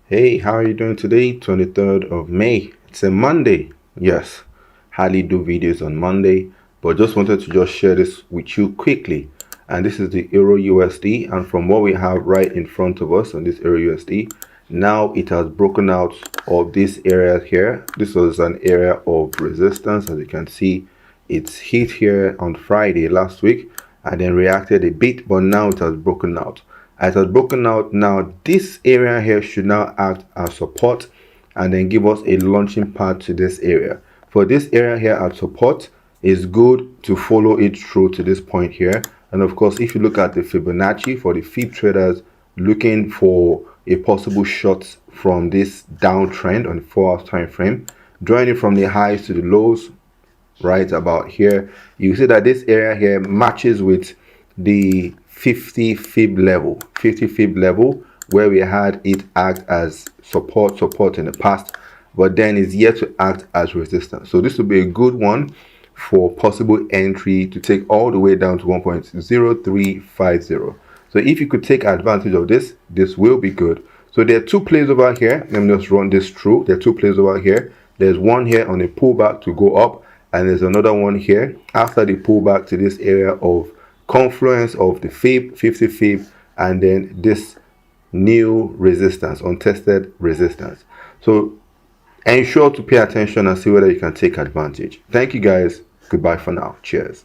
Hey, how are you doing today? 23rd of May. It's a Monday. Yes, hardly do videos on Monday, but just wanted to just share this with you quickly. And this is the Euro USD. And from what we have right in front of us on this Euro USD, now it has broken out of this area here. This was an area of resistance. As you can see, it's hit here on Friday last week and then reacted a bit, but now it has broken out. As it has broken out, now this area here should now act as support and then give us a launching pad to this area. For this area here at support, it's good to follow it through to this point here. And of course, if you look at the Fibonacci for the Fib traders looking for a possible shot from this downtrend on the 4 hour time frame, drawing it from the highs to the lows right about here, you see that this area here matches with the 50 fib level where we had it act as support in the past, but then is yet to act as resistance. So this will be a good one for possible entry to take all the way down to 1.0350. so if you could take advantage of this, this will be good. So there are two plays over here. Let me just run this through. There are two plays over here. There's one here on a pullback to go up, and there's another one here after the pullback to this area of confluence of the fib, 50 fib, and then this new resistance, untested resistance. So ensure to pay attention and see whether you can take advantage. Thank you guys. Goodbye for now. Cheers.